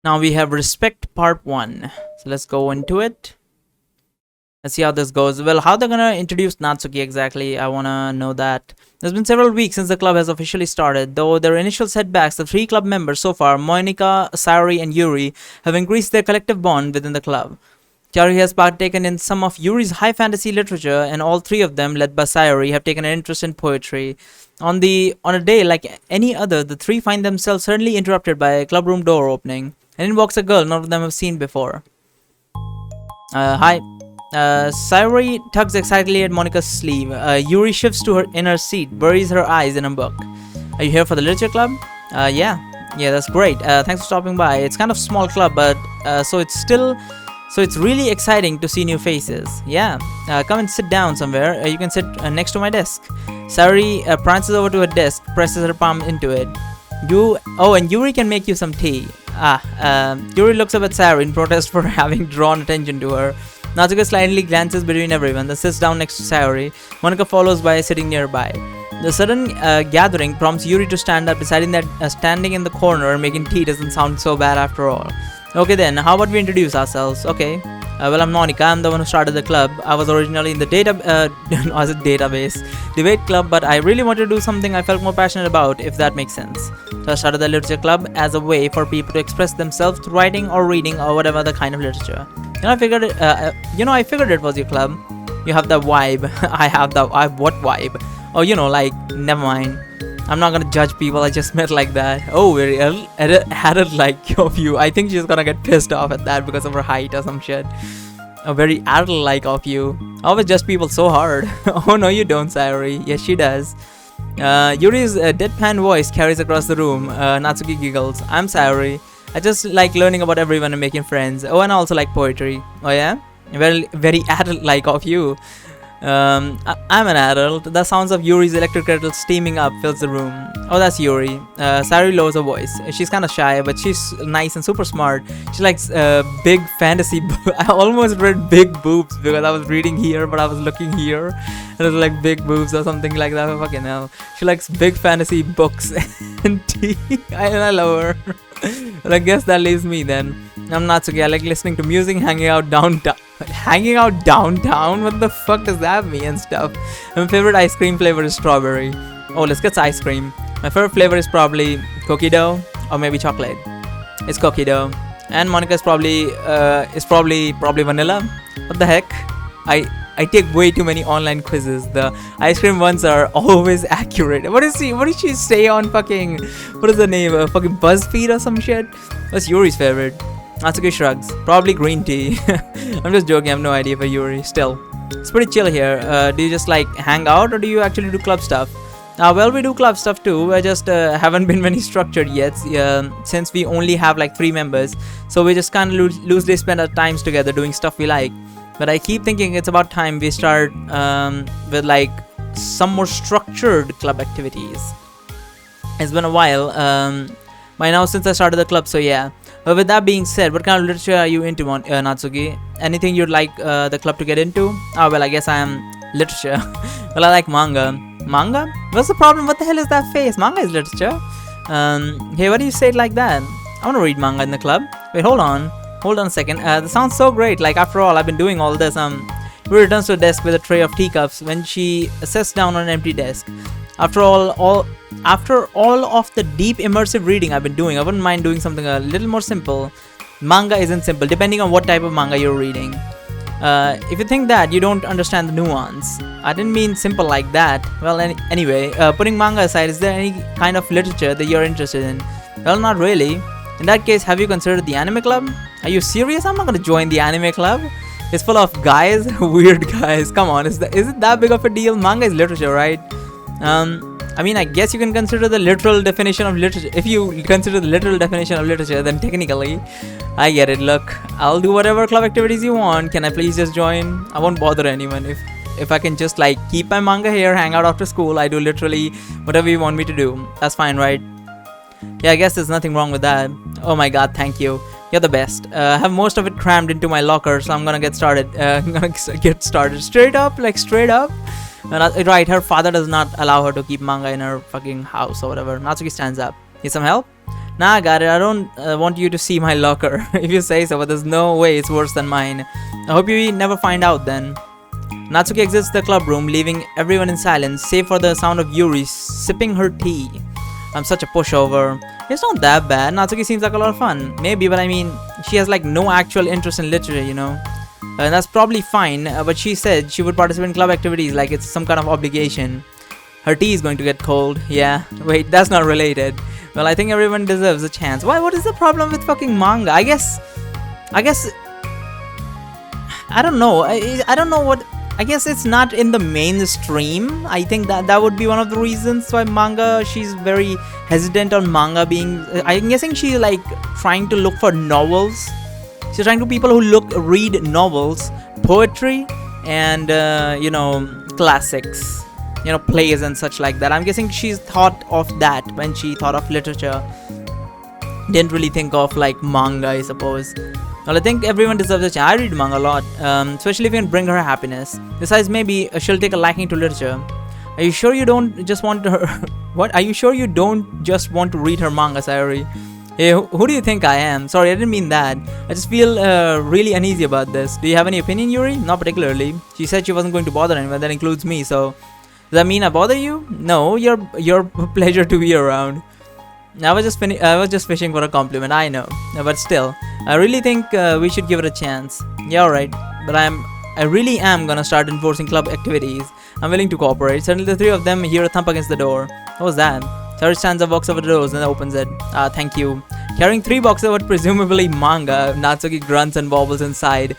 Now we have Respect Part 1. So let's go into it. Let's see how this goes. Well, how they're gonna introduce Natsuki exactly, I wanna know that. There's been several weeks since the club has officially started. Though their initial setbacks, the 3 club members so far, Monika, Sayori, and Yuri, have increased their collective bond within the club. Sayori has partaken in some of Yuri's high fantasy literature, and all 3 of them, led by Sayori, have taken an interest in poetry. On a day like any other, the 3 find themselves suddenly interrupted by a clubroom door opening, and in walks a girl none of them have seen before. Hi. Sayori tugs excitedly at Monika's sleeve. Yuri shifts to her in her seat, buries her eyes in a book. Are you here for the literature club? Yeah, that's great. Thanks for stopping by. It's kind of small club, but so it's really exciting to see new faces. Yeah, come and sit down somewhere. You can sit next to my desk. Sayori prances over to her desk, presses her palm into it. And Yuri can make you some tea. Yuri looks up at Sayori in protest for having drawn attention to her. Natsuki slightly glances between everyone, then sits down next to Sayori. Monika follows by, sitting nearby. The sudden gathering prompts Yuri to stand up, deciding that standing in the corner making tea doesn't sound so bad after all. Okay then, how about we introduce ourselves? Okay. Well, I'm Monika. I'm the one who started the club. I was originally in the debate club, but I really wanted to do something I felt more passionate about, if that makes sense. So I started the literature club as a way for people to express themselves through writing or reading or whatever other kind of literature. I figured it was your club. You have that vibe. I have that vibe. What vibe? Oh, never mind. I'm not gonna judge people I just met like that. Oh, very adult-like of you. I think she's gonna get pissed off at that because of her height or some shit. A very adult-like of you. Always judge people so hard. Oh no, you don't, Sayori. Yes, she does. Yuri's deadpan voice carries across the room. Natsuki giggles. I'm Sayori. I just like learning about everyone and making friends. Oh, and I also like poetry. Oh yeah? Well, very adult-like of you. I'm an adult. The sounds of Yuri's electric kettle steaming up fills the room. Oh, that's Yuri. Sayori lowers her voice. She's kind of shy, but she's nice and super smart. She likes big fantasy. I almost read big boobs because I was reading here, but I was looking here, and it was like big boobs or something like that. Fucking hell. She likes big fantasy books and tea. I love her. But I guess that leaves me then. I'm Natsuki. I like listening to music, hanging out downtown. Hanging out downtown? What the fuck does that mean and stuff? My favorite ice cream flavor is strawberry. Oh, let's get ice cream. My favorite flavor is probably cookie dough or maybe chocolate. It's cookie dough. And Monika is probably vanilla. What the heck? I take way too many online quizzes. The ice cream ones are always accurate. What did she say on fucking, what is the name? Fucking BuzzFeed or some shit? What's Yuri's favorite? Natsuki shrugs. Probably green tea. I'm just joking. I have no idea for Yuri. Still, it's pretty chill here. Do you just like hang out or do you actually do club stuff? Well, we do club stuff too. I just haven't been very structured yet since we only have like 3 members. So we just kind of loosely spend our times together doing stuff we like. But I keep thinking it's about time we start with like some more structured club activities. It's been a while by now since I started the club, so yeah. But with that being said, what kind of literature are you into, Natsuki? Anything you'd like the club to get into? Oh, well, I guess I am literature. Well, I like manga. Manga? What's the problem? What the hell is that face? Manga is literature. Hey, why do you say it like that? I want to read manga in the club. Wait, hold on a second. That sounds so great. Like, after all, I've been doing all this. She returns to a desk with a tray of teacups when she sits down on an empty desk. After all of the deep immersive reading I've been doing, I wouldn't mind doing something a little more simple. Manga isn't simple, depending on what type of manga you're reading. If you think that, you don't understand the nuance. I didn't mean simple like that. Well, anyway, putting manga aside, is there any kind of literature that you're interested in? Well, not really. In that case, have you considered the anime club? Are you serious? I'm not gonna join the anime club. It's full of guys, weird guys. Come on, is it that big of a deal? Manga is literature, right? I mean, I guess you can consider the literal definition of literature. If you consider the literal definition of literature, then technically, I get it. Look, I'll do whatever club activities you want. Can I please just join? I won't bother anyone. If I can just like keep my manga here, hang out after school, I do literally whatever you want me to do. That's fine, right? Yeah, I guess there's nothing wrong with that. Oh my god, thank you. You're the best. I have most of it crammed into my locker, so I'm gonna get started. Straight up. Right, her father does not allow her to keep manga in her fucking house or whatever. Natsuki stands up. Need some help? Nah, I got it. I don't want you to see my locker. If you say so, but there's no way it's worse than mine. I hope you never find out then. Natsuki exits the club room, leaving everyone in silence, save for the sound of Yuri sipping her tea. I'm such a pushover. It's not that bad. Natsuki seems like a lot of fun. Maybe, but I mean, she has like no actual interest in literature, you know. And that's probably fine, but she said she would participate in club activities like it's some kind of obligation. Her tea is going to get cold. Yeah, wait, that's not related. Well, I think everyone deserves a chance. Why? What is the problem with fucking manga? I guess, I don't know. I don't know what. I guess it's not in the mainstream. I think that would be one of the reasons why manga. She's very hesitant on manga being. I'm guessing she's like trying to look for novels. She's trying to people who read novels, poetry, and you know, classics, you know, plays and such like that. I'm guessing she's thought of that when she thought of literature. Didn't really think of like manga, I suppose. Well, I think everyone deserves a chance. I read manga a lot, especially if you can bring her happiness. Besides, maybe she'll take a liking to literature. Are you sure you don't just want her? What? Are you sure you don't just want to read her manga, Sayori? Hey, who do you think I am? Sorry, I didn't mean that. I just feel really uneasy about this. Do you have any opinion, Yuri? Not particularly. She said she wasn't going to bother anyone. That includes me. So, does that mean I bother you? No, you're a pleasure to be around. I was just fishing for a compliment. I know, but still, I really think we should give it a chance. Yeah, alright. But I really am gonna start enforcing club activities. I'm willing to cooperate. Suddenly, the three of them hear a thump against the door. What was that? Sarah stands up, walks over the doors, and opens it. Thank you. Carrying 3 boxes of presumably manga, Natsuki grunts and wobbles inside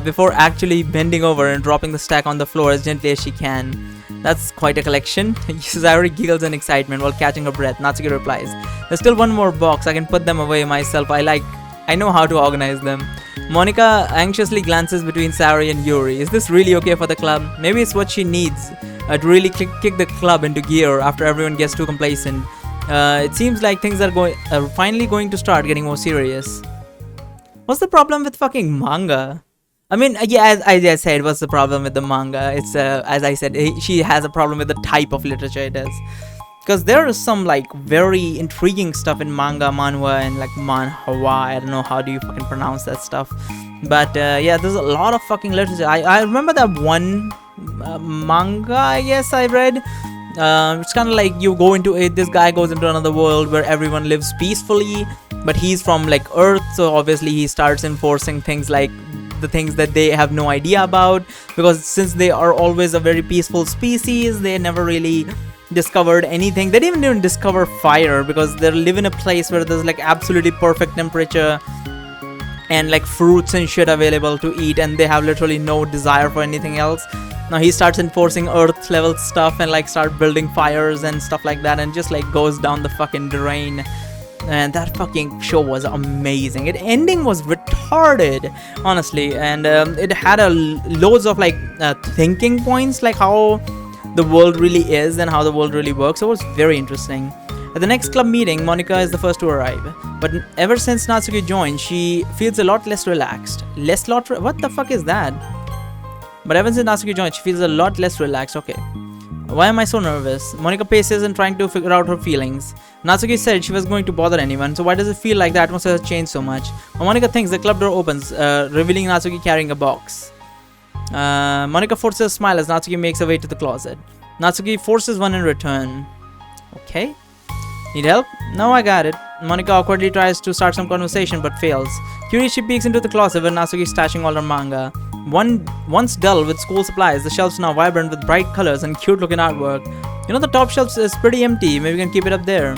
before actually bending over and dropping the stack on the floor as gently as she can. That's quite a collection. Sayori giggles in excitement while catching her breath. Natsuki replies, there's still one more box. I can put them away myself. I know how to organize them. Monica anxiously glances between Sayori and Yuri. Is this really okay for the club? Maybe it's what she needs to really kick the club into gear after everyone gets too complacent. It seems like things are finally going to start getting more serious. What's the problem with fucking manga? I mean, yeah, as I said, what's the problem with the manga? It's, as I said, she has a problem with the type of literature it is. Because there is some, like, very intriguing stuff in manga, manhwa, and, like, manhwa. I don't know how do you fucking pronounce that stuff. But, yeah, there's a lot of fucking literature. I remember that one manga, I guess, I read. It's kind of like you go into it, this guy goes into another world where everyone lives peacefully. But he's from, like, Earth, so obviously he starts enforcing things like the things that they have no idea about, because since they are always a very peaceful species, they never really discovered anything. They didn't even discover fire because they live in a place where there's like absolutely perfect temperature and like fruits and shit available to eat, and they have literally no desire for anything else. Now he starts enforcing earth level stuff and like start building fires and stuff like that, and just like goes down the fucking drain. And that fucking show was amazing. It ending was retarded, honestly, and it had loads of like thinking points, like how the world really is and how the world really works. So it was very interesting. At the next club meeting, Monica is the first to arrive, but ever since Natsuki joined, she feels a lot less relaxed. What the fuck is that? But ever since Natsuki joined, she feels a lot less relaxed. Okay. Why am I so nervous? Monica paces and trying to figure out her feelings. Natsuki said she was going to bother anyone, so why does it feel like the atmosphere has changed so much? When Monica thinks, the club door opens, revealing Natsuki carrying a box. Monica forces a smile as Natsuki makes her way to the closet. Natsuki forces one in return. Okay. Need help? No, I got it. Monica awkwardly tries to start some conversation but fails. Curious, she peeks into the closet where Natsuki is stashing all her manga. Once dull with school supplies, the shelves now vibrant with bright colors and cute looking artwork. You know, the top shelf is pretty empty. Maybe we can keep it up there.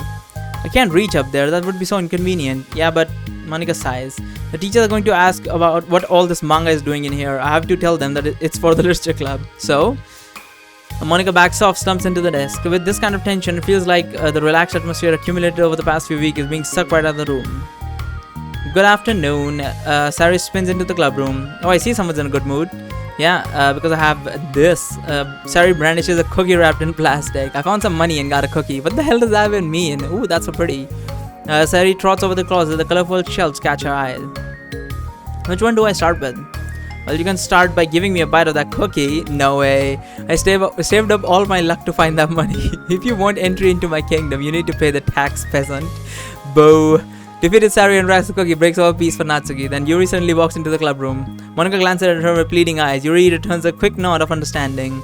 I can't reach up there. That would be so inconvenient. Yeah, but Monica sighs. The teachers are going to ask about what all this manga is doing in here. I have to tell them that it's for the literature club. So Monica backs off, stumps into the desk. With this kind of tension, it feels like the relaxed atmosphere accumulated over the past few weeks is being sucked right out of the room. Good afternoon. Sari spins into the club room. Oh, I see someone's in a good mood. Yeah, because I have this. Sari brandishes a cookie wrapped in plastic. I found some money and got a cookie. What the hell does that even mean? Ooh, that's so pretty. Sari trots over the closet. The colorful shelves catch her eye. Which one do I start with? Well, you can start by giving me a bite of that cookie. No way. I saved up all my luck to find that money. If you want entry into my kingdom, you need to pay the tax, peasant. Bo. Defeated Sari and Ratsukogi breaks off a piece for Natsuki. Then Yuri suddenly walks into the club room. Monica glances at her with pleading eyes. Yuri returns a quick nod of understanding.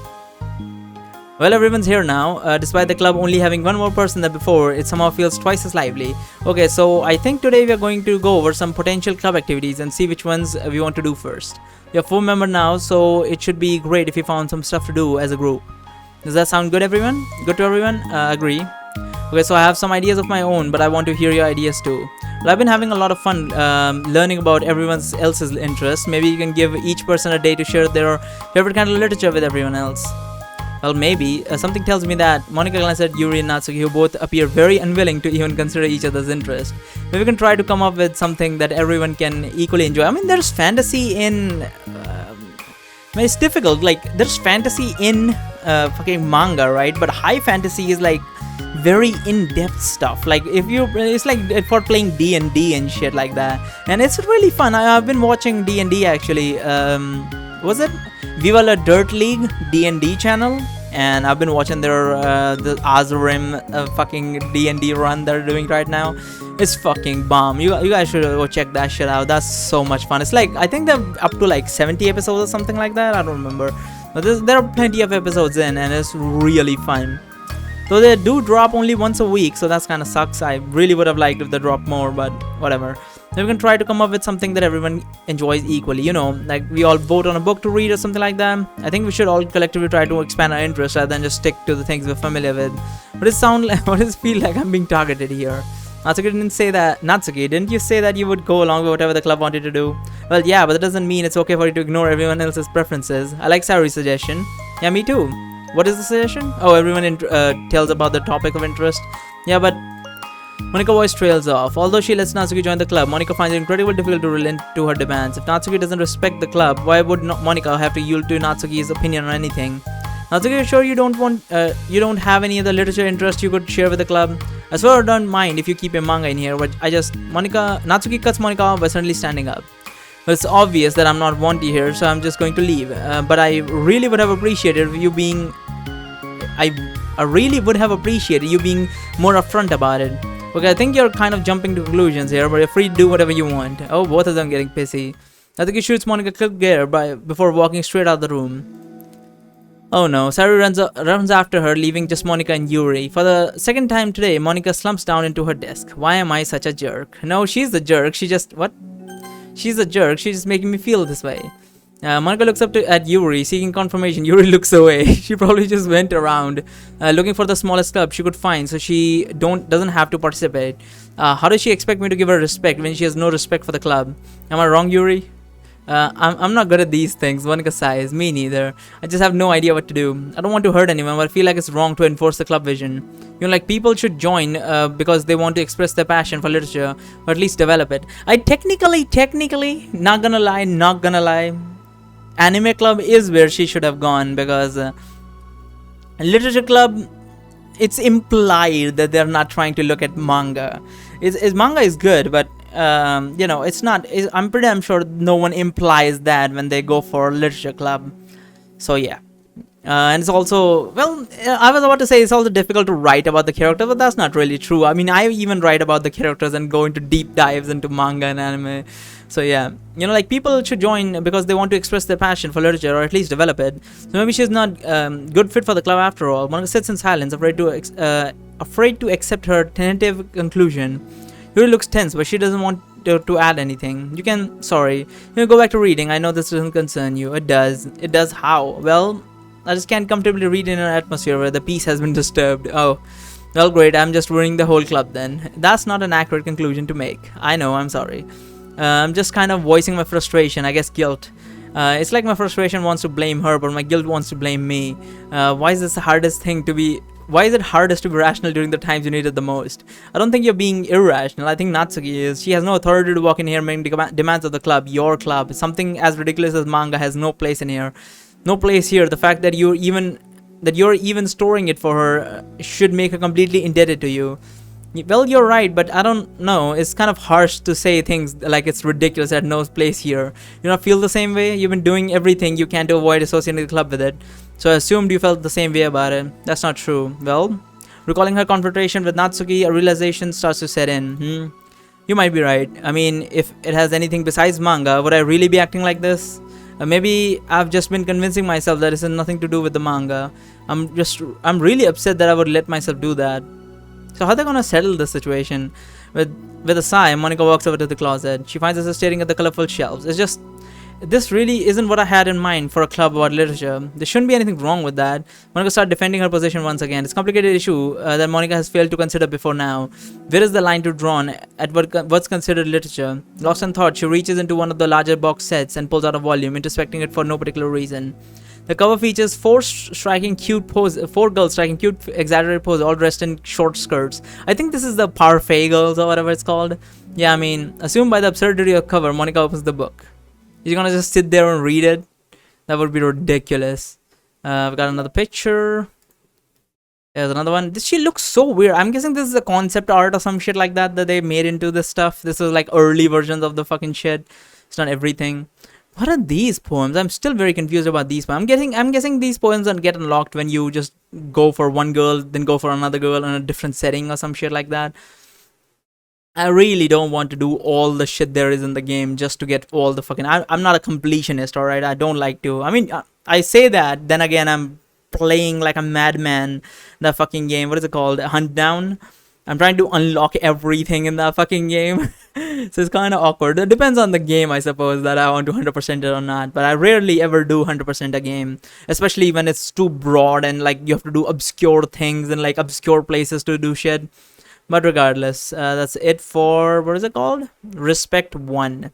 Well, everyone's here now. Despite the club only having one more person than before, it somehow feels twice as lively. Okay, so I think today we are going to go over some potential club activities and see which ones we want to do first. We are 4 members now, so it should be great if we found some stuff to do as a group. Does that sound good, everyone? Good to everyone? Agree. Okay, so I have some ideas of my own, but I want to hear your ideas too. Well, I've been having a lot of fun learning about everyone else's interests. Maybe you can give each person a day to share their favorite kind of literature with everyone else. Well, maybe. Something tells me that Monica glances at Yuri and Natsuki, who both appear very unwilling to even consider each other's interest. Maybe we can try to come up with something that everyone can equally enjoy. I mean, there's fantasy in... it's difficult. Like, there's fantasy in fucking manga, right? But high fantasy is like very in-depth stuff. Like, if you... It's like for playing D&D and shit like that. And it's really fun. I've been watching D&D actually. Was it Viva La Dirt League D&D channel? And I've been watching their the Azurim fucking D&D run they're doing right now. It's fucking bomb. You guys should go check that shit out. That's so much fun. It's like, I think they're up to like 70 episodes or something like that. I don't remember. But there are plenty of episodes in, and it's really fun. Though they do drop only once a week, so that's kind of sucks. I really would have liked if they dropped more, but whatever. Then we can try to come up with something that everyone enjoys equally. You know, like we all vote on a book to read or something like that. I think we should all collectively try to expand our interests rather than just stick to the things we're familiar with. But it sound like, what does it feel like I'm being targeted here? Natsuki didn't say that. Natsuki, didn't you say that you would go along with whatever the club wanted to do? Well, yeah, but that doesn't mean it's okay for you to ignore everyone else's preferences. I like Sari's suggestion. Yeah, me too. What is the suggestion? Oh, everyone tells about the topic of interest. Yeah, but Monica's voice trails off. Although she lets Natsuki join the club, Monica finds it incredibly difficult to relent to her demands. If Natsuki doesn't respect the club, why would Monica have to yield to Natsuki's opinion on anything? Natsuki, are sure you don't have any other literature interest you could share with the club? I swear I don't mind if you keep a manga in here, but Natsuki cuts Monica off by suddenly standing up. Well, it's obvious that I'm not wanted here, so I'm just going to leave. But I really would have appreciated you being... I really would have appreciated you being more upfront about it. Okay, I think you're kind of jumping to conclusions here, but you're free to do whatever you want. Oh, both of them getting pissy. Natsuki shoots Monica a quick glare before walking straight out of the room. Oh no, Sari runs after her, leaving just Monica and Yuri. For the second time today, Monica slumps down into her desk. Why am I such a jerk? No, she's the jerk. She's a jerk. She's just making me feel this way. Monica looks up at Yuri, seeking confirmation. Yuri looks away. She probably just went around looking for the smallest club she could find, so she doesn't have to participate. How does she expect me to give her respect when she has no respect for the club? Am I wrong, Yuri? I'm not good at these things. Monica sighs. Me neither. I just have no idea what to do. I don't want to hurt anyone, but I feel like it's wrong to enforce the club vision. You know, like people should join because they want to express their passion for literature, or at least develop it. I technically, not gonna lie, anime club is where she should have gone, because literature club, it's implied that they're not trying to look at manga. Manga is good, but you know, it's not. I'm pretty damn sure no one implies that when they go for literature club. So yeah. And it's also, well, I was about to say it's also difficult to write about the character, but that's not really true. I mean, I even write about the characters and go into deep dives into manga and anime. So yeah, you know, like people should join because they want to express their passion for literature, or at least develop it. So maybe she's not good fit for the club after all. Monica sits in silence, afraid to accept her tentative conclusion. Yuri looks tense, but she doesn't want to add anything. You can go back to reading. I know this doesn't concern you. It does. It does how? Well, I just can't comfortably read in an atmosphere where the peace has been disturbed. Oh, well, great. I'm just ruining the whole club then. That's not an accurate conclusion to make. I know. I'm sorry. I'm just kind of voicing my frustration. I guess guilt. It's like my frustration wants to blame her, but my guilt wants to blame me. Why is this the hardest thing to be? Why is it hardest to be rational during the times you need it the most? I don't think you're being irrational. I think Natsuki is. She has no authority to walk in here making demands of the club, your club. Something as ridiculous as manga has no place in here. No place here. The fact that you're even storing it for her should make her completely indebted to you. Well, you're right, but I don't know. It's kind of harsh to say things like it's ridiculous at no place here. You not feel the same way? You've been doing everything you can to avoid associating the club with it. So I assumed you felt the same way about it. That's not true. Well, Recalling her confrontation with Natsuki, a realization starts to set in. You might be right. I mean, if it has anything besides manga, would I really be acting like this? Maybe I've just been convincing myself that it has nothing to do with the manga. I'm really upset that I would let myself do that. So how are they gonna settle this situation? With a sigh, Monica walks over to the closet. She finds herself staring at the colorful shelves. It's just, this really isn't what I had in mind for a club about literature. There shouldn't be anything wrong with that. Monica starts defending her position once again. It's a complicated issue that Monica has failed to consider before now. Where is the line to draw at what's considered literature? Lost in thought, she reaches into one of the larger box sets and pulls out a volume, introspecting it for no particular reason. The cover features four girls striking cute, exaggerated pose, all dressed in short skirts. I think this is the parfait girls or whatever it's called. Yeah, I mean, assumed by the absurdity of cover, Monica opens the book. You're gonna just sit there and read it? That would be ridiculous. We've got another picture. There's another one. She looks so weird. I'm guessing this is a concept art or some shit like that they made into this stuff. This is like early versions of the fucking shit. It's not everything. What are these poems? I'm still very confused about these poems. I'm guessing these poems don't get unlocked when you just go for one girl, then go for another girl in a different setting or some shit like that. I really don't want to do all the shit there is in the game just to get all the fucking... I'm not a completionist, alright? I don't like to... I mean, I say that, then again, I'm playing like a madman that fucking game. What is it called? Hunt Down? I'm trying to unlock everything in that fucking game. So it's kind of awkward. It depends on the game, I suppose, that I want to 100% it or not. But I rarely ever do 100% a game. Especially when it's too broad and like you have to do obscure things and like obscure places to do shit. But regardless, that's it for, what is it called? Respect 1.